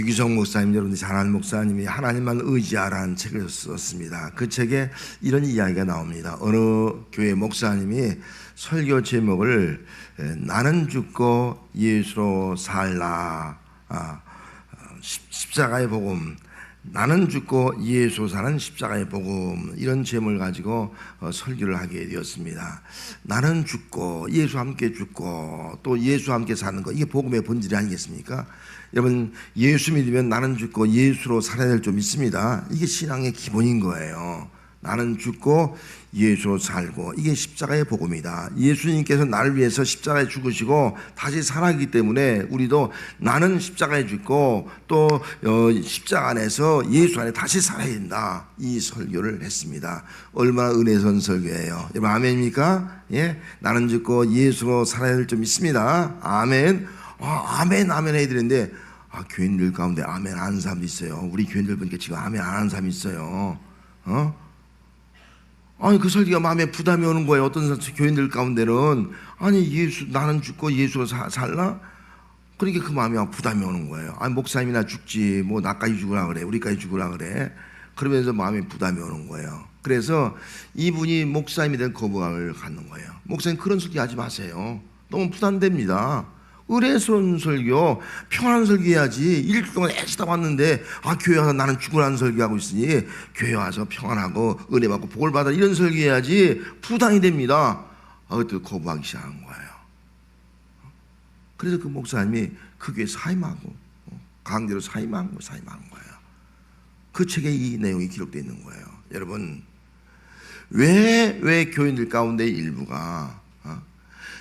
유기성 목사님, 여러분들이 잘 아는 목사님이 하나님만 의지하라는 책을 썼습니다. 그 책에 이런 이야기가 나옵니다. 어느 교회 목사님이 설교 제목을 나는 죽고 예수로 살라, 십자가의 복음, 나는 죽고 예수 사는 십자가의 복음, 이런 제목을 가지고 설교를 하게 되었습니다. 나는 죽고 예수와 함께 죽고 또 예수와 함께 사는 것, 이게 복음의 본질이 아니겠습니까? 여러분, 예수 믿으면 나는 죽고 예수로 살아야 될 줄 믿습니다. 이게 신앙의 기본인 거예요. 나는 죽고 예수로 살고, 이게 십자가의 복음이다. 예수님께서 나를 위해서 십자가에 죽으시고 다시 살아가기 때문에 우리도 나는 십자가에 죽고 또 십자가 안에서 예수 안에 다시 살아야 된다, 이 설교를 했습니다. 얼마나 은혜선 설교예요. 여러분, 아멘입니까? 예? 나는 죽고 예수로 살아야 될 줄 믿습니다. 아멘. 아멘, 아멘 해야 되는데, 교인들 가운데 아멘 안 하는 사람도 있어요. 우리 교인들 보니까 지금 아멘 안 하는 사람이 있어요. 아니, 그 설교가 마음에 부담이 오는 거예요. 어떤 교인들 가운데는, 아니, 나는 죽고 예수로 살라? 그러니까 그 마음이 부담이 오는 거예요. 아니, 목사님이나 죽지, 뭐, 나까지 죽으라 그래, 우리까지 죽으라 그래. 그러면서 마음에 부담이 오는 거예요. 그래서 이분이 목사님에 대한 거부감을 갖는 거예요. 목사님, 그런 설교 하지 마세요. 너무 부담됩니다. 의뢰스러운 설교, 평안한 설교 해야지. 일주일 동안 애쓰다 왔는데, 교회 와서 나는 죽으라는 설교하고 있으니 교회 와서 평안하고 은혜 받고 복을 받아, 이런 설교 해야지. 부담이 됩니다. 그때 거부하기 시작한 거예요. 그래서 그 목사님이 그 교회 사임하고, 강제로 사임한 거예요. 그 책에 이 내용이 기록되어 있는 거예요. 여러분, 왜 교인들 가운데 일부가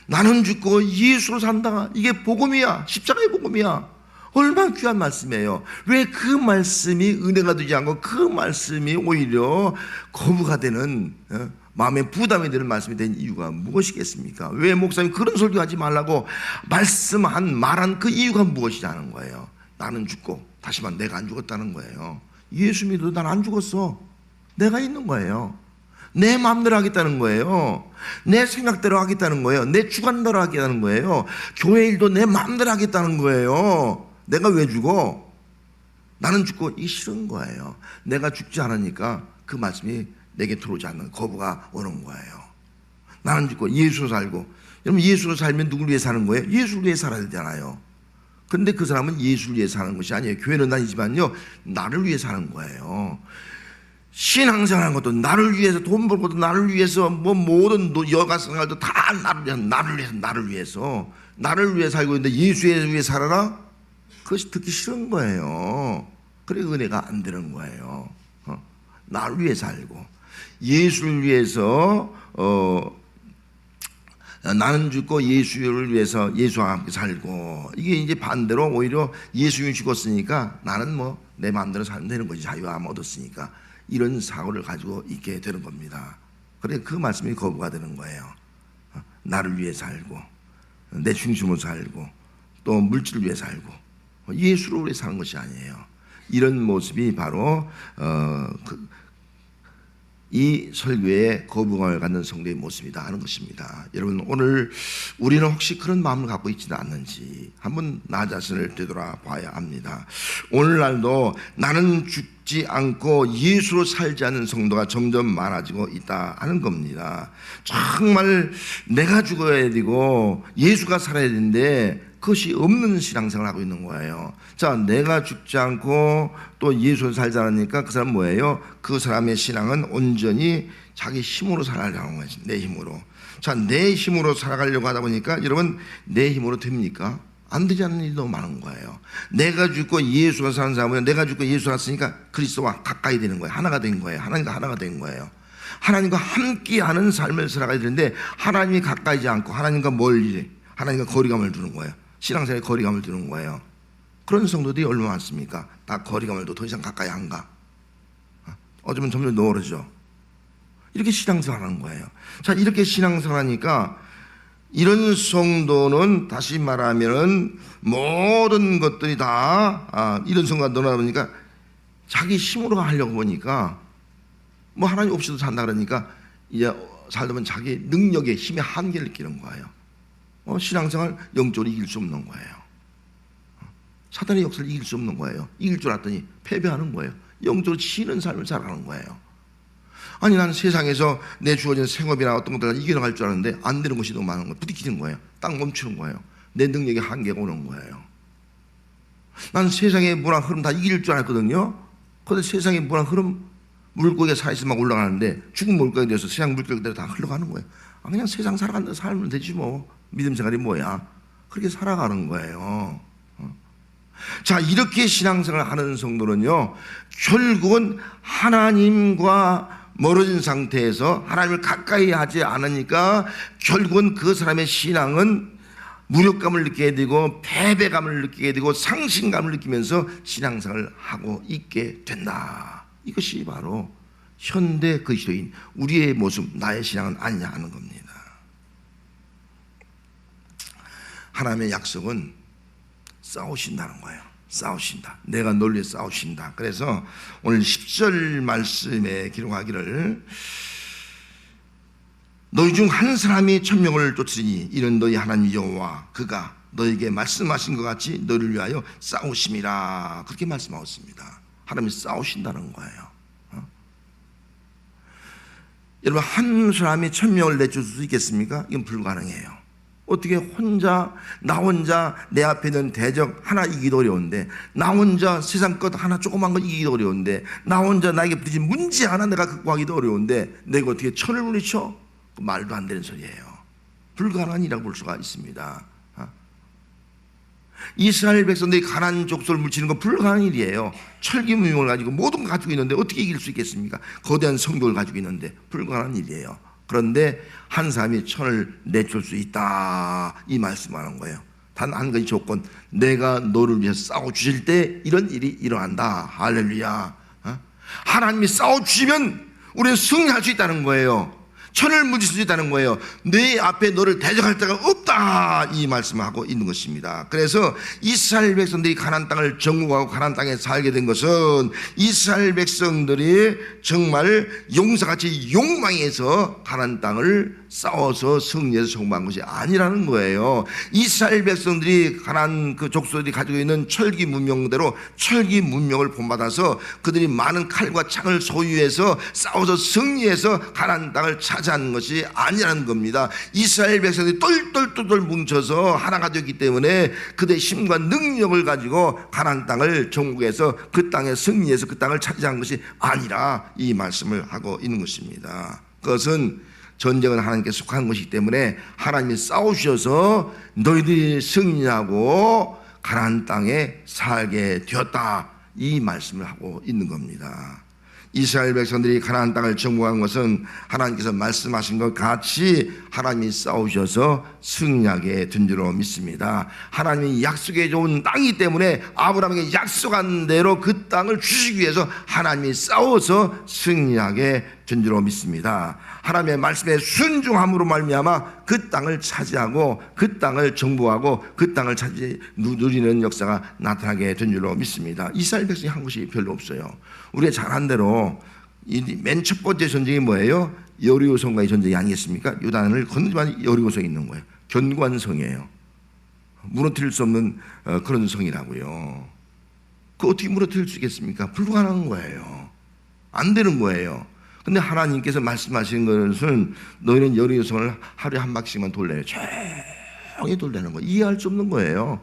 나는 죽고 예수로 산다, 이게 복음이야, 십자가의 복음이야, 얼마나 귀한 말씀이에요. 왜 그 말씀이 은혜가 되지 않고 그 말씀이 오히려 거부가 되는, 마음에 부담이 되는 말씀이 된 이유가 무엇이겠습니까? 왜 목사님 그런 설교하지 말라고 말한 그 이유가 무엇이냐는 거예요. 나는 죽고, 다시 말해 내가 안 죽었다는 거예요. 예수 믿어도 난 안 죽었어. 내가 있는 거예요. 내 마음대로 하겠다는 거예요. 내 생각대로 하겠다는 거예요. 내 주관대로 하겠다는 거예요. 교회 일도 내 마음대로 하겠다는 거예요. 내가 왜 죽어? 나는 죽고, 이게 싫은 거예요. 내가 죽지 않으니까 그 말씀이 내게 들어오지 않는 거부가 오는 거예요. 나는 죽고 예수로 살고. 여러분, 예수로 살면 누구를 위해 사는 거예요? 예수를 위해 살아야 되잖아요. 그런데 그 사람은 예수를 위해 사는 것이 아니에요. 교회는 다니지만요, 나를 위해 사는 거예요. 신앙생활하는 것도 나를 위해서, 돈 벌 것도 나를 위해서, 뭐 모든 여가 생활도 다 나를 위해 살고 있는데 예수에 위해 살아라? 그것이 듣기 싫은 거예요. 그래 은혜가 안 되는 거예요. 나를 위해 살고 예수를 위해서 나는 죽고 예수를 위해서 예수와 함께 살고, 이게 이제 반대로 오히려 예수님이 죽었으니까 나는 뭐 내 마음대로 살면 되는 거지, 자유함 얻었으니까, 이런 사고를 가지고 있게 되는 겁니다. 그래 그 말씀이 거부가 되는 거예요. 나를 위해 살고, 내 중심으로 살고, 또 물질을 위해 살고, 예수를 위해 사는 것이 아니에요. 이런 모습이 바로 이 설교의 거부감을 갖는 성도의 모습이다 하는 것입니다. 여러분, 오늘 우리는 혹시 그런 마음을 갖고 있지는 않는지 한번 나 자신을 되돌아봐야 합니다. 오늘날도 나는 죽지 않고 예수로 살지 않는 성도가 점점 많아지고 있다 하는 겁니다. 정말 내가 죽어야 되고 예수가 살아야 되는데 그것이 없는 신앙생활을 하고 있는 거예요. 자, 내가 죽지 않고 또 예수를 살자니까 그 사람은 뭐예요? 그 사람의 신앙은 온전히 자기 힘으로 살아가려는 거예요. 내 힘으로. 자, 내 힘으로 살아가려고 하다 보니까 여러분, 내 힘으로 됩니까? 안 되지 않는 일이 너무 많은 거예요. 내가 죽고 예수가 사는 사람은, 내가 죽고 예수가 살았으니까 그리스도와 가까이 되는 거예요. 하나가 된 거예요. 하나님과 하나가 된 거예요. 하나님과 함께하는 삶을 살아가야 되는데 하나님이 가까이지 않고 하나님과 멀리, 하나님과 거리감을 두는 거예요. 신앙생활에 거리감을 두는 거예요. 그런 성도들이 얼마나 많습니까? 다 거리감을 둬 더 이상 가까이 안 가. 어쩌면 점점 멀어져. 이렇게 신앙생활 하는 거예요. 자, 이렇게 신앙생활 하니까 이런 성도는 다시 말하면은 모든 것들이 다 이런 성도가 늘어나다 보니까 자기 힘으로 하려고 보니까 뭐 하나님 없이도 산다 그러니까 이제 살다 보면 자기 능력의 힘의 한계를 느끼는 거예요. 신앙생활 영적으로 이길 수 없는 거예요. 사탄의 역사를 이길 수 없는 거예요. 이길 줄 알았더니 패배하는 거예요. 영적으로 치는 삶을 살아가는 거예요. 아니 나는 세상에서 내 주어진 생업이나 어떤 것들 이겨나갈 줄 알았는데 안 되는 것이 너무 많은 거예요. 부딪히는 거예요. 딱 멈추는 거예요. 내 능력의 한계가 오는 거예요. 나는 세상의 문화 흐름 다 이길 줄 알았거든요. 그런데 세상의 문화 흐름, 물고기가 살아있으면 올라가는데 죽은 물고기가 돼서 세상 물고기대로 다 흘러가는 거예요. 그냥 세상 살아간다 살면 되지 뭐. 믿음 생활이 뭐야. 그렇게 살아가는 거예요. 자, 이렇게 신앙생활을 하는 성도는요, 결국은 하나님과 멀어진 상태에서 하나님을 가까이 하지 않으니까 결국은 그 사람의 신앙은 무력감을 느끼게 되고 패배감을 느끼게 되고 상실감을 느끼면서 신앙생활을 하고 있게 된다. 이것이 바로 현대 그리스도인 우리의 모습, 나의 신앙은 아니냐 하는 겁니다. 하나님의 약속은 싸우신다는 거예요. 싸우신다. 내가 널 위해 싸우신다. 그래서 오늘 10절 말씀에 기록하기를 너희 중 한 사람이 천명을 쫓으리니 이는 너희 하나님 여호와 그가 너에게 말씀하신 것 같이 너를 위하여 싸우심이라. 그렇게 말씀하고 있습니다. 하나님이 싸우신다는 거예요. 여러분, 한 사람이 천명을 내줄 수 있겠습니까? 이건 불가능해요. 어떻게 나 혼자 내 앞에 있는 대적 하나 이기도 어려운데, 나 혼자 세상 것 하나 조그만 거 이기도 어려운데, 나 혼자 나에게 부딪힌 문제 하나 내가 극복하기도 어려운데 내가 어떻게 천을 물리쳐? 말도 안 되는 소리예요. 불가능한 일이라고 볼 수가 있습니다. 이스라엘 백성들이 가나안 족속을 물리치는 건 불가능한 일이에요. 철기무용을 가지고 모든 걸 가지고 있는데 어떻게 이길 수 있겠습니까? 거대한 성벽을 가지고 있는데 불가능한 일이에요. 그런데 한 사람이 천을 내줄 수 있다, 이 말씀하는 거예요. 단 한 가지 조건, 내가 너를 위해서 싸워주실 때 이런 일이 일어난다. 할렐루야. 하나님이 싸워주시면 우리는 승리할 수 있다는 거예요. 천을 물리칠 수 있다는 거예요. 내 앞에 너를 대적할 자가 없다, 이 말씀을 하고 있는 것입니다. 그래서 이스라엘 백성들이 가나안 땅을 정복하고 가나안 땅에 살게 된 것은 이스라엘 백성들이 정말 용사같이 욕망해서 가나안 땅을 싸워서 승리해서 정복한 것이 아니라는 거예요. 이스라엘 백성들이 가나안 그 족속들이 가지고 있는 철기 문명대로 철기 문명을 본받아서 그들이 많은 칼과 창을 소유해서 싸워서 승리해서 가나안 땅을 차지하는 것이 아니라는 겁니다. 이스라엘 백성들이 똘똘똘똘 뭉쳐서 하나가 되었기 때문에 그들의 힘과 능력을 가지고 가나안 땅을 정복해서 그 땅에 승리해서 그 땅을 차지한 것이 아니라 이 말씀을 하고 있는 것입니다. 그것은 전쟁은 하나님께 속한 것이기 때문에 하나님이 싸우셔서 너희들이 승리하고 가나안 땅에 살게 되었다, 이 말씀을 하고 있는 겁니다. 이스라엘 백성들이 가나안 땅을 정복한 것은 하나님께서 말씀하신 것 같이 하나님이 싸우셔서 승리하게 된 줄로 믿습니다. 하나님이 약속해 준 땅이기 때문에 아브라함에게 약속한 대로 그 땅을 주시기 위해서 하나님이 싸워서 승리하게 된 줄로 믿습니다. 하나님의 말씀에 순종함으로 말미암아 그 땅을 차지하고 그 땅을 정복하고 그 땅을 누리는 역사가 나타나게 된 줄로 믿습니다. 이스라엘 백성이 한 것이 별로 없어요. 우리가 잘 한 대로 맨 첫 번째 전쟁이 뭐예요? 여리고성과의 전쟁이 아니겠습니까? 요단을 건너지만 여리고성이 있는 거예요. 견고한 성이에요. 무너뜨릴 수 없는 그런 성이라고요. 그 어떻게 무너뜨릴 수 있겠습니까? 불가능한 거예요. 안 되는 거예요. 근데 하나님께서 말씀하신 것은 너희는 여리고성을 하루에 한 바퀴만 돌래요. 조용히 돌려는 거예요. 이해할 수 없는 거예요.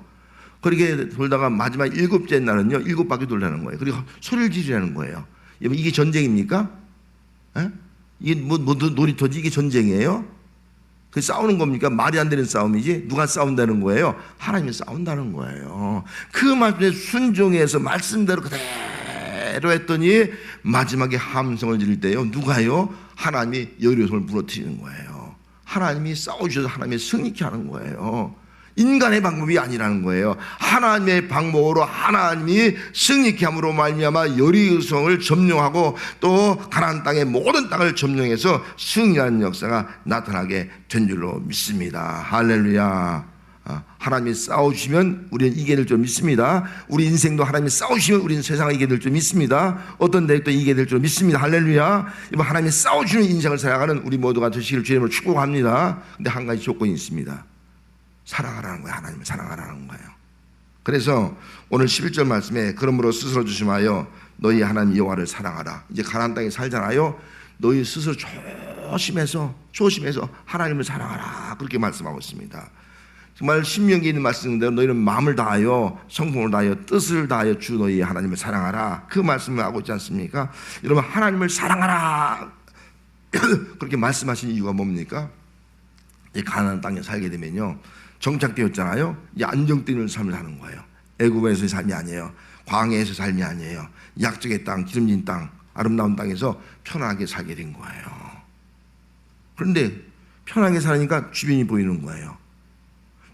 그렇게 돌다가 마지막 7째 날은요 7바퀴 돌려는 거예요. 그리고 소리를 지르라는 거예요. 이게 전쟁입니까? 에? 이게 뭐 놀이터지? 이게 전쟁이에요? 그 싸우는 겁니까? 말이 안 되는 싸움이지. 누가 싸운다는 거예요? 하나님이 싸운다는 거예요. 그 말씀에 순종해서 말씀대로 그대로 했더니 마지막에 함성을 지를 때요, 누가요? 하나님이 여리고성을 무너뜨리는 거예요. 하나님이 싸우셔서 하나님이 승리케 하는 거예요. 인간의 방법이 아니라는 거예요. 하나님의 방법으로 하나님이 승리케 함으로 말미암아 여리고성을 점령하고 또 가나안 땅의 모든 땅을 점령해서 승리하는 역사가 나타나게 된 줄로 믿습니다. 할렐루야. 하나님이 싸우시면 우리는 이기게 될 줄 믿습니다. 우리 인생도 하나님이 싸우시면 우리는 세상을 이기게 될 줄 믿습니다. 어떤 대적도 이기게 될 줄 믿습니다. 할렐루야. 이번 하나님이 싸우시는 인생을 살아가는 우리 모두가 되시기를 주님으로 축복합니다. 근데 한 가지 조건이 있습니다. 사랑하라는 거예요. 하나님을 사랑하라는 거예요. 그래서 오늘 11절 말씀에 그러므로 스스로 조심하여 너희 하나님 여호와를 사랑하라. 이제 가나안 땅에 살잖아요. 너희 스스로 조심해서 하나님을 사랑하라. 그렇게 말씀하고 있습니다. 정말 신명기에 있는 말씀인데 너희는 마음을 다하여 성품을 다하여 뜻을 다하여 주 너희 하나님을 사랑하라. 그 말씀을 하고 있지 않습니까? 여러분, 하나님을 사랑하라 그렇게 말씀하신 이유가 뭡니까? 이 가나안 땅에 살게 되면요, 정착되었잖아요. 이 안정되는 삶을 사는 거예요. 애굽에서의 삶이 아니에요. 광야에서 삶이 아니에요. 약속의 땅, 기름진 땅, 아름다운 땅에서 편하게 살게 된 거예요. 그런데 편하게 살으니까 주변이 보이는 거예요.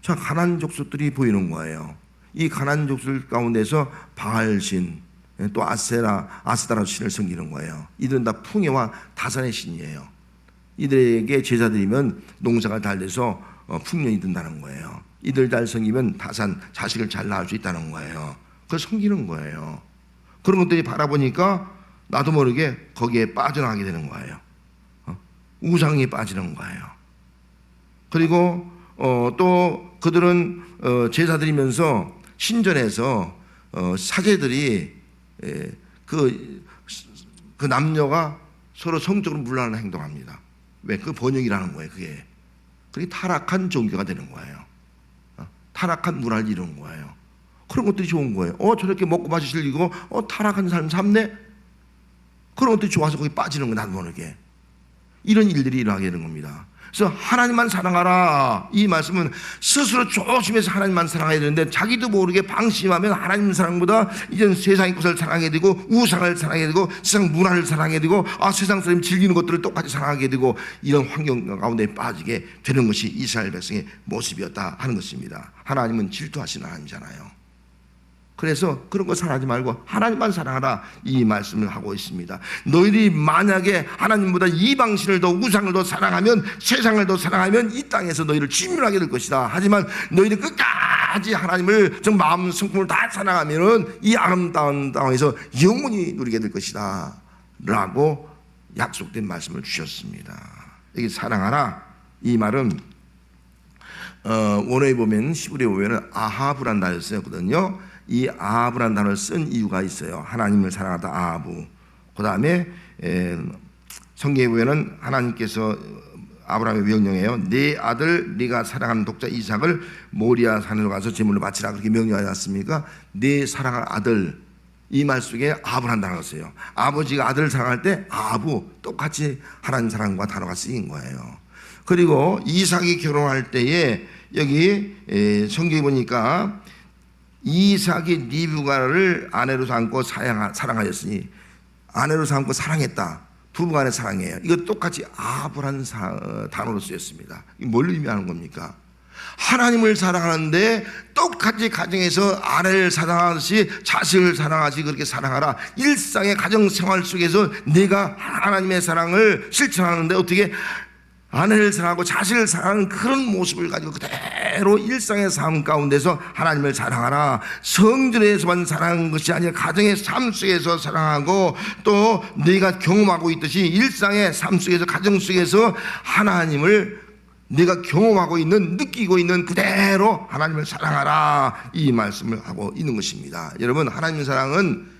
자, 가나안 족속들이 보이는 거예요. 이 가나안 족속 가운데서 바알신, 또 아스다라 신을 섬기는 거예요. 이들은 다 풍요와 다산의 신이에요. 이들에게 제사 드리면 농사가 잘 돼서 풍년이 든다는 거예요. 이들 잘 섬기면 다산, 자식을 잘 낳을 수 있다는 거예요. 그걸 섬기는 거예요. 그런 것들이 바라보니까 나도 모르게 거기에 빠져나가게 되는 거예요. 우상에 빠지는 거예요. 그리고 또 그들은 제사 드리면서 신전에서 사제들이 그 남녀가 서로 성적으로 문란한 행동합니다. 왜? 그 번영이라는 거예요. 그게 타락한 종교가 되는 거예요. 타락한 문화를 이루는 거예요. 그런 것들이 좋은 거예요. 저렇게 먹고 마시 즐기고 타락한 삶 삶네? 그런 것들이 좋아서 거기 빠지는 거예요. 나도 모르게. 이런 일들이 일어나게 되는 겁니다. 그래서 하나님만 사랑하라, 이 말씀은 스스로 조심해서 하나님만 사랑해야 되는데 자기도 모르게 방심하면 하나님 사랑보다 이제는 세상의 것을 사랑하게 되고 우상을 사랑하게 되고 세상 문화를 사랑하게 되고 세상 사람이 즐기는 것들을 똑같이 사랑하게 되고 이런 환경 가운데 빠지게 되는 것이 이스라엘 백성의 모습이었다 하는 것입니다. 하나님은 질투하시는 하나님이잖아요. 그래서 그런 거 사랑하지 말고 하나님만 사랑하라, 이 말씀을 하고 있습니다. 너희들이 만약에 하나님보다 이방신을 더 우상을 더 사랑하면, 세상을 더 사랑하면 이 땅에서 너희를 진멸하게 될 것이다. 하지만 너희들 끝까지 하나님을 전 마음 성품을 다 사랑하면 이 아름다운 땅에서 영원히 누리게 될 것이다 라고 약속된 말씀을 주셨습니다. 여기 사랑하라, 이 말은 원어에 보면, 히브리어에 보면 아하브란 단어를 쓰였거든요. 이 아하브란 단어를 쓴 이유가 있어요. 하나님을 사랑하다 아하브. 그 다음에 성경에 보면은 하나님께서 아브라함의 명령해요. 네 아들 네가 사랑하는 독자 이삭을 모리아 산으로 가서 제물로 바치라, 그렇게 명령하지 않습니까? 네 사랑할 아들, 이 말 속에 아브란 단어가 있어요. 아버지가 아들을 사랑할 때 아부, 똑같이 하나님 사랑과 단어가 쓰인 거예요. 그리고 이삭이 결혼할 때에 여기 성경에 보니까 이삭이 리브가를 아내로 삼고 사랑하였으니, 아내로 삼고 사랑했다. 부부간의 사랑이에요. 이거 똑같이 아브라는 단어로 쓰였습니다. 이게 뭘 의미하는 겁니까? 하나님을 사랑하는데 똑같이 가정에서 아내를 사랑하듯이 자식을 사랑하듯이 그렇게 사랑하라. 일상의 가정생활 속에서 내가 하나님의 사랑을 실천하는데 어떻게 아내를 사랑하고 자식을 사랑하는 그런 모습을 가지고 그대로 일상의 삶 가운데서 하나님을 사랑하라. 성전에서만 사랑하는 것이 아니라 가정의 삶 속에서 사랑하고, 또 내가 경험하고 있듯이 일상의 삶 속에서, 가정 속에서 하나님을 내가 경험하고 있는, 느끼고 있는 그대로 하나님을 사랑하라, 이 말씀을 하고 있는 것입니다. 여러분, 하나님의 사랑은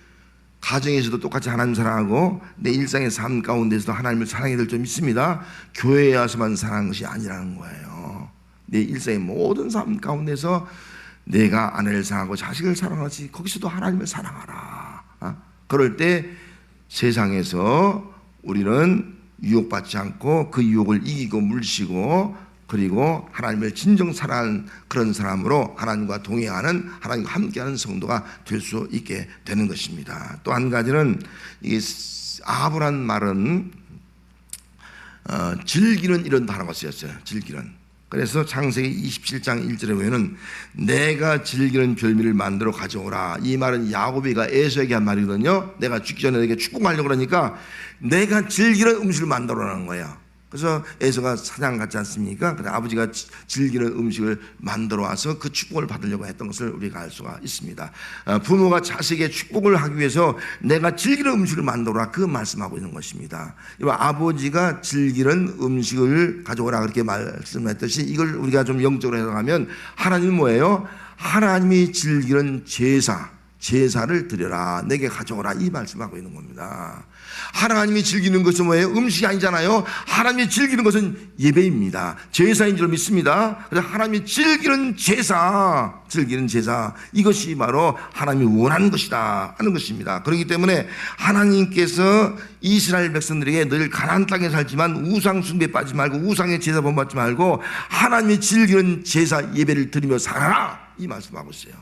가정에서도 똑같이 하나님 사랑하고 내 일상의 삶 가운데서도 하나님을 사랑해야 될 점 있습니다. 교회에 와서만 사랑하는 것이 아니라는 거예요. 내 일상의 모든 삶 가운데서 내가 아내를 사랑하고 자식을 사랑하지 거기서도 하나님을 사랑하라. 그럴 때 세상에서 우리는 유혹받지 않고 그 유혹을 이기고 물리치고, 그리고 하나님을 진정 사랑하는 그런 사람으로 하나님과 동행하는, 하나님과 함께하는 성도가 될 수 있게 되는 것입니다. 또 한 가지는 이 아하브란 말은 즐기는, 이런 단어가 쓰였어요. 즐기는. 그래서 창세기 27장 1절에 보면은 내가 즐기는 별미를 만들어 가져오라. 이 말은 야곱이가 에서에게 한 말이거든요. 내가 죽기 전에 내게 축복하려고 그러니까 내가 즐기는 음식을 만들어라는 거야. 그래서 에서가 사장 같지 않습니까? 그래서 아버지가 즐기는 음식을 만들어 와서 그 축복을 받으려고 했던 것을 우리가 알 수가 있습니다. 부모가 자식에게 축복을 하기 위해서 내가 즐기는 음식을 만들어라, 그 말씀하고 있는 것입니다. 아버지가 즐기는 음식을 가져오라 그렇게 말씀했듯이, 이걸 우리가 좀 영적으로 해석하면 하나님은 뭐예요? 하나님이 즐기는 제사를 드려라, 내게 가져오라, 이 말씀하고 있는 겁니다. 하나님이 즐기는 것은 뭐예요? 음식이 아니잖아요. 하나님이 즐기는 것은 예배입니다. 제사인 줄 믿습니다. 그래서 하나님이 즐기는 제사, 이것이 바로 하나님이 원하는 것이다 하는 것입니다. 그렇기 때문에 하나님께서 이스라엘 백성들에게 늘 가나안 땅에 살지만 우상 숭배에 빠지지 말고 우상의 제사 본받지 말고 하나님이 즐기는 제사 예배를 드리며 살아라, 이 말씀하고 있어요.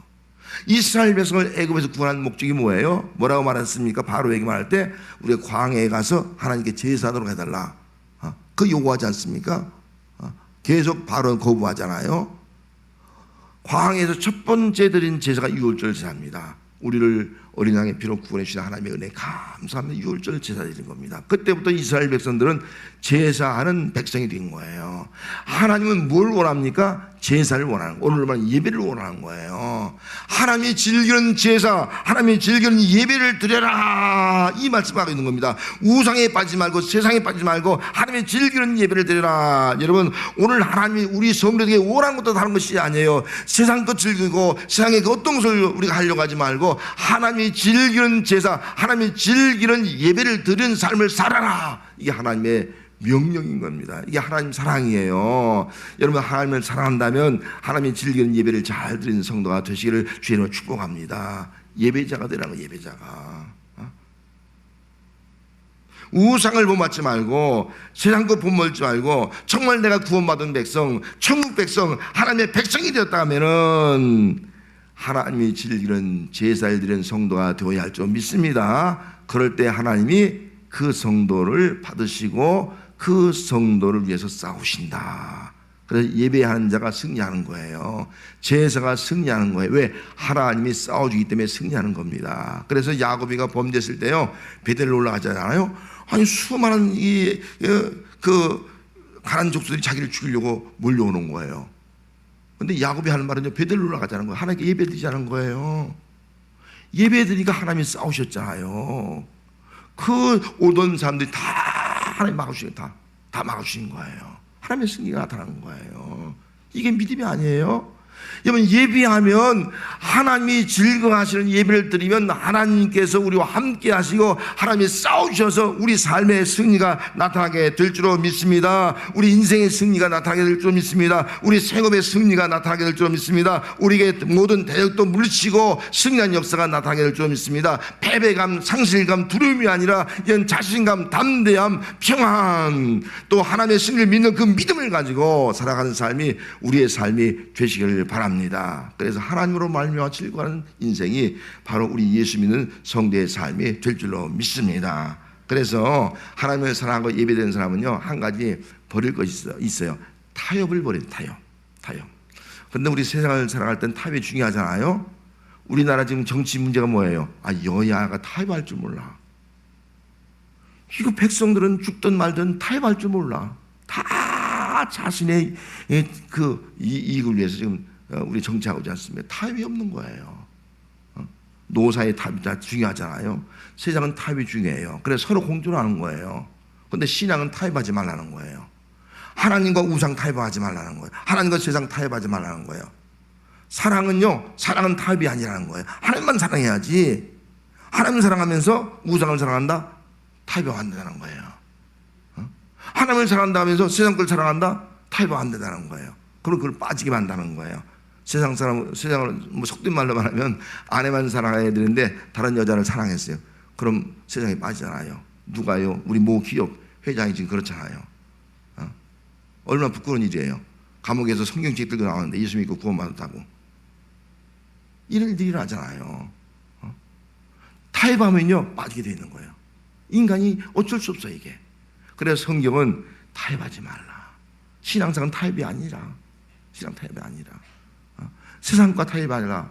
이스라엘 백성을 애굽에서 구원한 목적이 뭐예요? 뭐라고 말했습니까? 바로에게 말할 때 우리가 광야에 가서 하나님께 제사하도록 해달라, 그 요구하지 않습니까? 계속 바로는 거부하잖아요. 광야에서 첫 번째 드린 제사가 유월절 제사입니다. 우리를 어린 양의 피로 구원해 주신 하나님의 은혜 감사하며 유월절 제사 드린 겁니다. 그때부터 이스라엘 백성들은 제사하는 백성이 된 거예요. 하나님은 뭘 원합니까? 제사를 원하는 거예요. 오늘 말은 예배를 원하는 거예요. 하나님이 즐기는 제사, 하나님이 즐기는 예배를 드려라, 이 말씀하고 있는 겁니다. 우상에 빠지지 말고 세상에 빠지지 말고 하나님이 즐기는 예배를 드려라. 여러분, 오늘 하나님이 우리 성도에게 원하는 것도 다른 것이 아니에요. 세상 것 즐기고 세상의 그 어떤 것을 우리가 하려고 하지 말고 하나님이 즐기는 제사, 하나님이 즐기는 예배를 드리는 삶을 살아라, 이게 하나님의 명령인 겁니다. 이게 하나님 사랑이에요. 여러분, 하나님을 사랑한다면 하나님이 즐기는 예배를 잘 드리는 성도가 되시기를 주님으로 축복합니다. 예배자가 되라는 거예요. 예배자가. 우상을 본받지 말고 세상 것 본받지 말고 정말 내가 구원받은 백성, 천국 백성, 하나님의 백성이 되었다면은 하나님이 즐기는 제사를 드리는 성도가 되어야 할 줄 믿습니다. 그럴 때 하나님이 그 성도를 받으시고 그 성도를 위해서 싸우신다. 그래서 예배하는 자가 승리하는 거예요. 제사가 승리하는 거예요. 왜? 하나님이 싸워주기 때문에 승리하는 겁니다. 그래서 야곱이가 범죄했을 때요, 베델로 올라가잖아요. 아니, 수많은 그 가난 족속들이 자기를 죽이려고 몰려오는 거예요. 근데 야곱이 하는 말은요, 베델로 올라가자는 거예요. 하나님께 예배드리자는 거예요. 예배드리니까 하나님이 싸우셨잖아요. 그 오던 사람들이 다 하나님 막아주시는, 다 막아주신 거예요. 하나님의 승리가 나타나는 거예요. 이게 믿음이 아니에요? 여러분, 예배하면 하나님이 즐거워하시는 예배를 드리면 하나님께서 우리와 함께 하시고 하나님이 싸우셔서 우리 삶의 승리가 나타나게 될 줄로 믿습니다. 우리 인생의 승리가 나타나게 될 줄로 믿습니다. 우리 생업의 승리가 나타나게 될 줄로 믿습니다. 우리에게 모든 대적도 물리치고 승리한 역사가 나타나게 될 줄로 믿습니다. 패배감, 상실감, 두려움이 아니라 이런 자신감, 담대함, 평안, 또 하나님의 승리를 믿는 그 믿음을 가지고 살아가는 삶이 우리의 삶이 되시기를 바랍니다. 그래서 하나님으로 말미암아 즐거워하는 인생이 바로 우리 예수 믿는 성도의 삶이 될 줄로 믿습니다. 그래서 하나님을 사랑하고 예배되는 사람은요, 한 가지 버릴 것이 있어요. 타협을 버려요. 타협. 그런데 우리 세상을 살아갈 땐 타협이 중요하잖아요. 우리나라 지금 정치 문제가 뭐예요? 여야가 타협할 줄 몰라. 이거 백성들은 죽든 말든 타협할 줄 몰라. 다 자신의 그 이익을 위해서 지금 우리 정치하고 있지 않습니까? 타협이 없는 거예요. 노사의 타협이 다 중요하잖아요. 세상은 타협이 중요해요. 그래서 서로 공존하는 거예요. 그런데 신앙은 타협하지 말라는 거예요. 하나님과 우상 타협하지 말라는 거예요. 하나님과 세상 타협하지 말라는 거예요. 사랑은요, 사랑은 타협이 아니라는 거예요. 하나님만 사랑해야지. 하나님 사랑하면서 우상을 사랑한다? 타협이 안 된다는 거예요. 하나님을 사랑한다 하면서 세상 걸 사랑한다? 타협이 안 된다는 거예요. 그럼 그걸 빠지게 만다는 거예요. 세상을 뭐 속된 말로 말하면 아내만 사랑해야 되는데 다른 여자를 사랑했어요. 그럼 세상에 빠지잖아요. 누가요? 우리 모 기업 회장이 지금 그렇잖아요. 얼마나 부끄러운 일이에요. 감옥에서 성경책 들고 나왔는데 예수 믿고 구원받았다고. 이런 일들이 일어나잖아요. 타협하면요, 빠지게 되어 있는 거예요. 인간이 어쩔 수 없어요, 이게. 그래서 성경은 타협하지 말라. 신앙생활은 타협이 아니라, 세상과 타협이 아니라,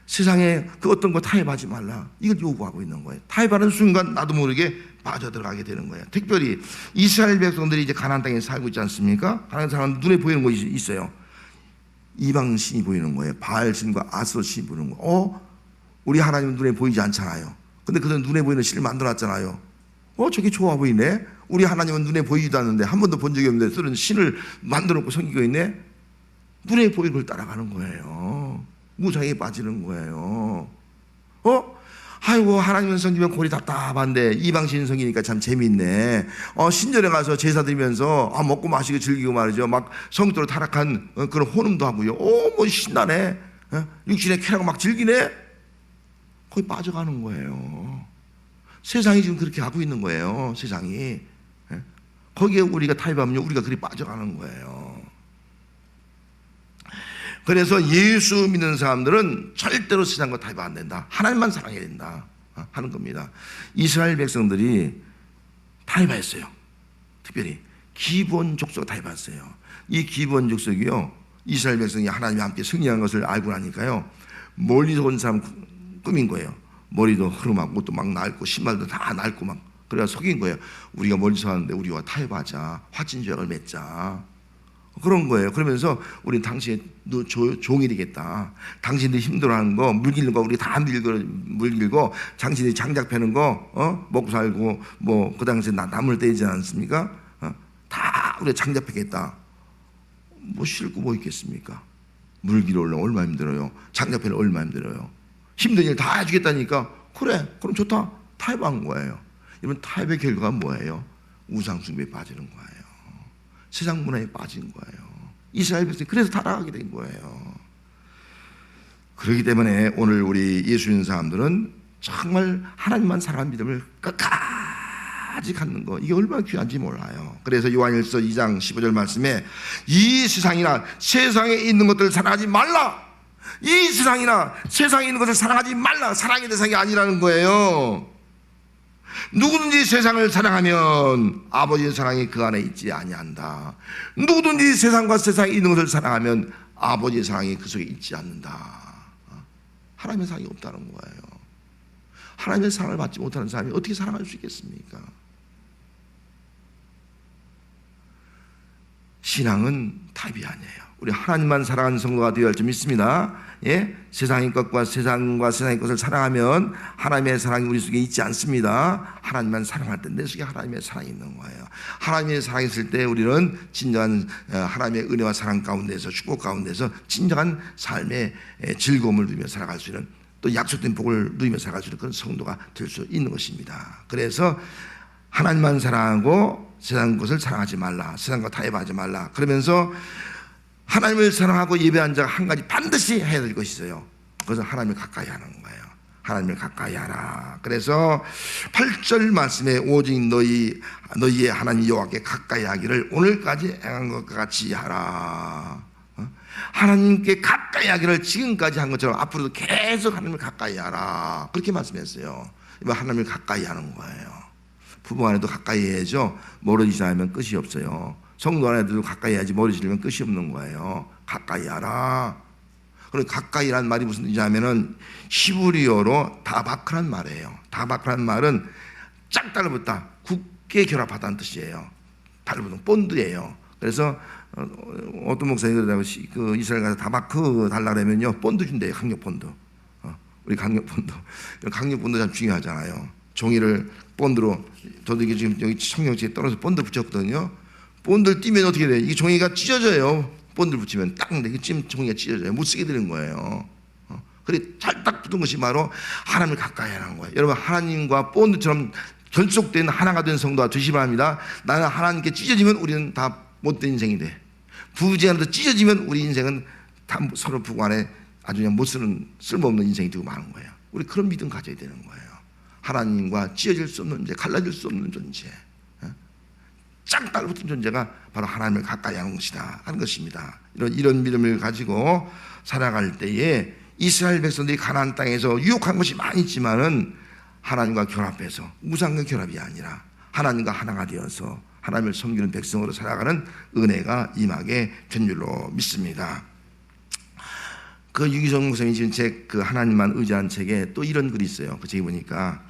세상에 그 어떤 거 타협하지 말라, 이걸 요구하고 있는 거예요. 타협하는 순간 나도 모르게 빠져들어가게 되는 거예요. 특별히 이스라엘 백성들이 이제 가나안 땅에 살고 있지 않습니까? 가나안 사람 눈에 보이는 것이 있어요. 이방 신이 보이는 거예요. 바알 신과 아스롯 신이 보이는 거예요. 우리 하나님은 눈에 보이지 않잖아요. 근데 그들은 눈에 보이는 신을 만들어놨잖아요. 저게 좋아 보이네. 우리 하나님은 눈에 보이지도 않는데, 한 번도 본 적이 없는데 그런 신을 만들어놓고 섬기고 있네. 눈에 보이는 걸 따라가는 거예요. 무상에 빠지는 거예요. 아이고, 하나님은 섬기면 골이 답답한데 이방신 섬기니까 참 재밌네. 신전에 가서 제사 드리면서 먹고 마시고 즐기고 말이죠. 막 성도로 타락한 그런 혼음도 하고요. 뭐 신나네. 육신의 쾌락을 막 즐기네. 거기 빠져가는 거예요. 세상이 지금 그렇게 하고 있는 거예요. 세상이. 거기에 우리가 타협하면 우리가 그리 빠져가는 거예요. 그래서 예수 믿는 사람들은 절대로 세상과 타협 안 된다. 하나님만 사랑해야 된다 하는 겁니다. 이스라엘 백성들이 타협했어요. 특별히 기본 족속 타협했어요. 이 기본 족속이요, 이스라엘 백성이 하나님과 함께 승리한 것을 알고 나니까요, 멀리서 온 사람 꾸민 거예요. 머리도 흐름하고 옷도 막 낡고 신발도 다 낡고 막, 그래서 속인 거예요. 우리가 멀리서 왔는데 우리와 타협하자, 화친조약을 맺자, 그런 거예요. 그러면서 우리는 당신의 종이 되겠다. 당신들이 힘들어하는 거, 물길는 거 우리 다 물길고, 당신이 장작 패는 거 먹고 살고, 뭐 그 당시에 나무를 떼지 않습니까? 다 우리가 장작 패겠다. 뭐 싫고 뭐 있겠습니까? 물길 올라면 얼마나 힘들어요. 장작 패는 얼마나 힘들어요. 힘든 일 다 해주겠다니까, 그래, 그럼 좋다. 타협한 거예요. 이런 타협의 결과가 뭐예요? 우상숭배에 빠지는 거예요. 세상 문화에 빠진 거예요. 이스라엘 백성이 그래서 타락하게 된 거예요. 그렇기 때문에 오늘 우리 예수 믿는 사람들은 정말 하나님만 사랑하는 믿음을 끝까지 갖는 거, 이게 얼마나 귀한지 몰라요. 그래서 요한일서 2장 15절 말씀에 이 세상이나 세상에 있는 것들을 사랑하지 말라. 이 세상이나 세상에 있는 것을 사랑하지 말라. 사랑의 대상이 아니라는 거예요. 누구든지 세상을 사랑하면 아버지의 사랑이 그 안에 있지 아니한다. 누구든지 세상과 세상에 있는 것을 사랑하면 아버지의 사랑이 그 속에 있지 않는다. 하나님의 사랑이 없다는 거예요. 하나님의 사랑을 받지 못하는 사람이 어떻게 사랑할 수 있겠습니까? 신앙은 답이 아니에요. 우리 하나님만 사랑하는 성도가 되어야 할 줄 믿습니다. 세상의 것과 세상의 것을 사랑하면 하나님의 사랑이 우리 속에 있지 않습니다. 하나님만 사랑할 때 내 속에 하나님의 사랑이 있는 거예요. 하나님의 사랑이 있을 때 우리는 진정한 하나님의 은혜와 사랑 가운데서, 축복 가운데서 진정한 삶의 즐거움을 누리며 살아갈 수 있는, 또 약속된 복을 누리며 살아갈 수 있는 그런 성도가 될 수 있는 것입니다. 그래서 하나님만 사랑하고 세상 것을 사랑하지 말라. 세상과 타협하지 말라. 그러면서 하나님을 사랑하고 예배한 자가 한 가지 반드시 해야 될 것이 있어요. 그것은 하나님을 가까이 하는 거예요. 하나님을 가까이 하라. 그래서 8절 말씀에 오직 너희의 하나님 여호와께 가까이 하기를 오늘까지 행한 것과 같이 하라. 하나님께 가까이 하기를 지금까지 한 것처럼 앞으로도 계속 하나님을 가까이 하라. 그렇게 말씀했어요. 이번 하나님을 가까이 하는 거예요. 부부 안에도 가까이 해야죠. 멀어지지 않으면 끝이 없어요. 성도 안에도 가까이 해야지 멀어지려면 끝이 없는 거예요. 가까이 하라. 그리고 가까이란 말이 무슨 뜻이냐면은 히브리어로 다바크란 말이에요. 다바크란 말은 짝 달라붙다, 굳게 결합하다는 뜻이에요. 달라붙는 본드예요. 그래서 어떤 목사님이 그 이스라엘 가서 다바크 달라 그러면요, 본드 준대요. 강력 본드. 우리 강력 본드. 강력 본드 참 중요하잖아요. 종이를 본드로, 저도 이게 지금 여기 청경지에 떨어져서 본드 붙였거든요. 본드를 띄면 어떻게 돼요? 이게 종이가 찢어져요. 본드를 붙이면 딱 이게 종이가 찢어져요. 못 쓰게 되는 거예요. 그래 잘 붙은 것이 바로 하나님을 가까이 하는 거예요. 여러분, 하나님과 본드처럼 결속된 하나가 된 성도가 되시기 바랍니다. 나는 하나님께 찢어지면 우리는 다 못된 인생이 돼. 부부지간에도 찢어지면 우리 인생은 다 서로 부부 안에 아주 그냥 못 쓰는 쓸모없는 인생이 되고 마는 거예요. 우리 그런 믿음 가져야 되는 거예요. 하나님과 찢어질 수 없는 존재, 갈라질 수 없는 존재, 짱 달라붙은 존재가 바로 하나님을 가까이 하는 것이다 하는 것입니다. 이런 믿음을 가지고 살아갈 때에 이스라엘 백성들이 가나안 땅에서 유혹한 것이 많이 있지만은 하나님과 결합해서, 우상과 결합이 아니라 하나님과 하나가 되어서 하나님을 섬기는 백성으로 살아가는 은혜가 임하게 된 줄로 믿습니다. 그 유기성 목사님이 지은 책, 그 하나님만 의지한 책에 또 이런 글이 있어요. 그 책에 보니까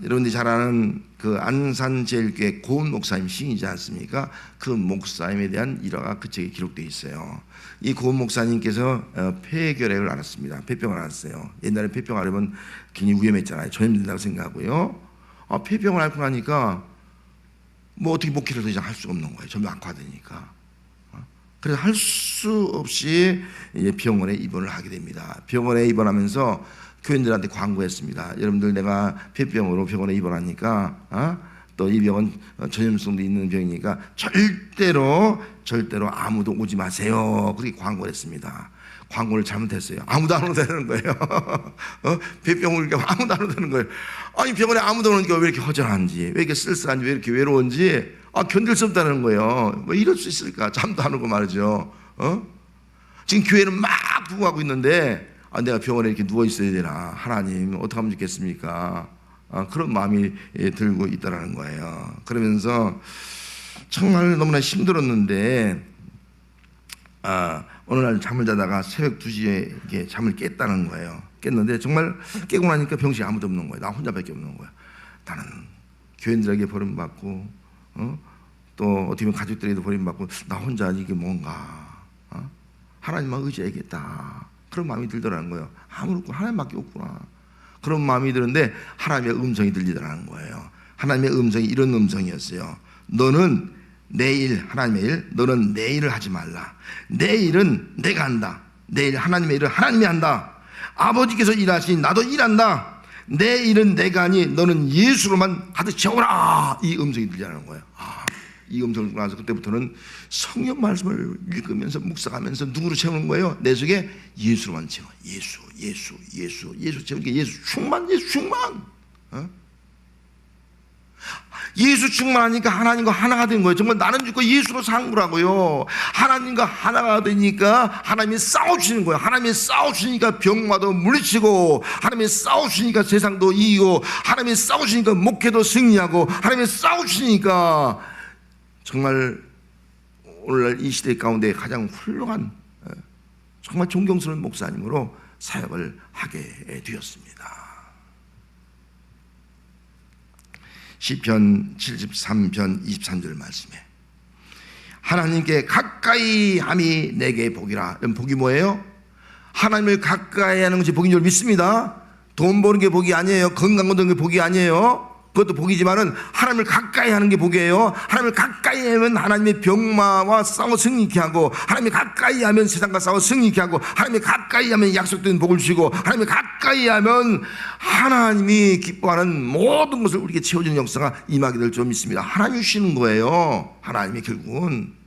여러분들이 잘 아는 그 안산제일교회 고은 목사님 시인이지 않습니까? 그 목사님에 대한 일화가 그 책에 기록되어 있어요. 이 고은 목사님께서 폐결핵을 앓았습니다. 폐병을 앓았어요. 옛날에 폐병 앓으면 굉장히 위험했잖아요. 전염된다고 생각하고요. 폐병을 앓고 나니까 뭐 어떻게 목회를 더 이상 할 수가 없는 거예요. 점점 악화되니까. 그래서 할 수 없이 이제 병원에 입원을 하게 됩니다. 병원에 입원하면서 교인들한테 광고했습니다. 여러분들, 내가 폐병으로 병원에 입원하니까 또 이 병은 전염성도 있는 병이니까 절대로 아무도 오지 마세요. 그렇게 광고를 했습니다. 광고를 잘못했어요. 아무도 안 오는 거예요. 폐병을 이렇게 아무도 안 오는 거예요. 아니, 병원에 아무도 오는 게 왜 이렇게 허전한지, 왜 이렇게 쓸쓸한지, 왜 이렇게 외로운지 견딜 수 없다는 거예요. 뭐 이럴 수 있을까? 잠도 안 오고 말이죠. 지금 교회는 막 부흥하고 있는데 내가 병원에 이렇게 누워 있어야 되나? 하나님, 어떻게 하면 좋겠습니까? 그런 마음이 들고 있다라는 거예요. 그러면서 정말 너무나 힘들었는데 어느 날 잠을 자다가 새벽 2시에 이렇게 잠을 깼다는 거예요. 깼는데 정말 깨고 나니까 병실에 아무도 없는 거예요. 나 혼자밖에 없는 거예요. 나는 교인들에게 버림받고 또 어떻게 보면 가족들에게도 버림받고 나 혼자 이게 뭔가 하나님만 의지해야겠다. 그런 마음이 들더라는 거예요. 아무렇고 하나님밖에 없구나. 그런 마음이 드는데 하나님의 음성이 들리더라는 거예요. 하나님의 음성이 이런 음성이었어요. 너는 내일, 하나님의 일, 너는 내 일을 하지 말라. 내 일은 내가 한다. 내 일, 하나님의 일은 하나님이 한다. 아버지께서 일하시니 나도 일한다. 내 일은 내가 하니 너는 예수로만 가득 채워라. 이 음성이 들리는 거예요. 이 음성을 듣고 나서 그때부터는 성경 말씀을 읽으면서 묵상하면서 누구로 채우는 거예요? 내 속에 예수로만 채워. 예수 채우니까 예수 충만. 예수 충만하니까 하나님과 하나가 된 거예요. 정말 나는 죽고 예수로 산 거라고요. 하나님과 하나가 되니까 하나님이 싸우시는 거예요. 하나님이 싸우시니까 병마도 물리치고, 하나님이 싸우시니까 세상도 이기고, 하나님이 싸우시니까 목회도 승리하고, 하나님이 싸우시니까 정말 오늘날 이 시대 가운데 가장 훌륭한, 정말 존경스러운 목사님으로 사역을 하게 되었습니다. 시편 73편 23절 말씀에 하나님께 가까이 함이 내게 복이라. 복이 뭐예요? 하나님을 가까이 하는 것이 복인 줄 믿습니다. 돈 버는 게 복이 아니에요. 건강 얻는 게 복이 아니에요. 그것도 복이지만은 하나님을 가까이 하는 게 복이에요. 하나님을 가까이 하면 하나님의 병마와 싸워 승리케 하고, 하나님을 가까이 하면 세상과 싸워 승리케 하고, 하나님을 가까이 하면 약속된 복을 주시고, 하나님을 가까이 하면 하나님이 기뻐하는 모든 것을 우리에게 채워주는 역사가 임하게 될 줄 믿습니다. 하나님이 주시는 거예요. 하나님이 결국은.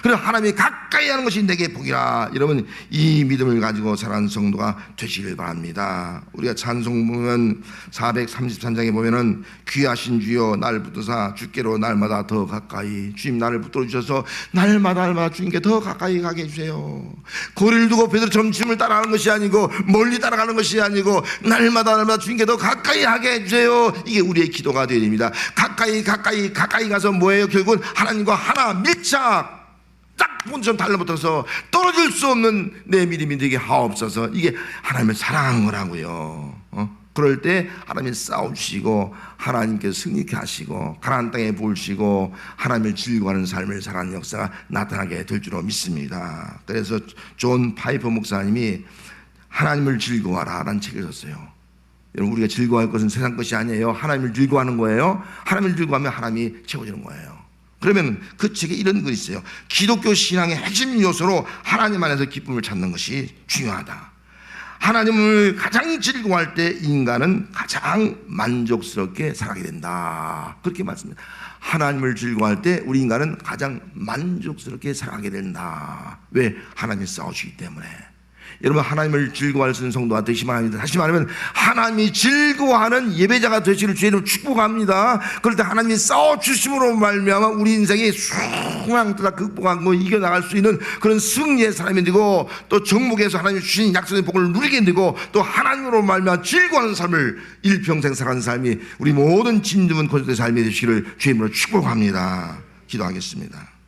그래서 하나님이 가까이 하는 것이 내게 복이라. 여러분, 이 믿음을 가지고 살아가는 성도가 되시길 바랍니다. 우리가 찬송 보면 433장에 보면은 귀하신 주여 날 붙드사 주께로 날마다 더 가까이. 주님 나를 붙들어 주셔서 날마다 주님께 더 가까이 가게 해주세요. 거리를 두고 베드로처럼 주님을 따라가는 것이 아니고, 멀리 따라가는 것이 아니고, 날마다 주님께 더 가까이 하게 해주세요. 이게 우리의 기도가 되어야 됩니다. 가까이 가서 뭐예요? 결국은 하나님과 하나 밀착. 딱 본처럼 달라붙어서 떨어질 수 없는 내 믿음이 되게 하옵소서. 이게 하나님을 사랑하는 거라고요. 그럴 때 하나님이 싸우시고, 하나님께서 승리케 하시고, 가나안 땅에 보시고, 하나님을 즐거워하는 삶을 살아가는 역사가 나타나게 될 줄로 믿습니다. 그래서 존 파이퍼 목사님이 하나님을 즐거워하라 라는 책을 썼어요. 여러분, 우리가 즐거워할 것은 세상 것이 아니에요. 하나님을 즐거워하는 거예요. 하나님을 즐거워하면 하나님이 채워주는 거예요. 그러면 그 책에 이런 글이 있어요. 기독교 신앙의 핵심 요소로 하나님 안에서 기쁨을 찾는 것이 중요하다. 하나님을 가장 즐거워할 때 인간은 가장 만족스럽게 살아가게 된다. 그렇게 말씀합니다. 하나님을 즐거워할 때 우리 인간은 가장 만족스럽게 살아가게 된다. 왜? 하나님이 싸우시기 때문에. 여러분, 하나님을 즐거워할 수 있는 성도가 되시기 바랍니다. 다시 말하면 하나님이 즐거워하는 예배자가 되시기를 주의 이름으로 축복합니다. 그럴 때 하나님이 싸워주심으로 말미암아 우리 인생이 소망보다 극복하고 이겨나갈 수 있는 그런 승리의 사람이 되고, 또 정복에서 하나님이 주신 약속의 복을 누리게 되고, 또 하나님으로 말미암아 즐거워하는 삶을 일평생 살아가는 삶이 우리 모든 진정한 거듭된 삶이 되시기를 주의 이름으로 축복합니다. 기도하겠습니다.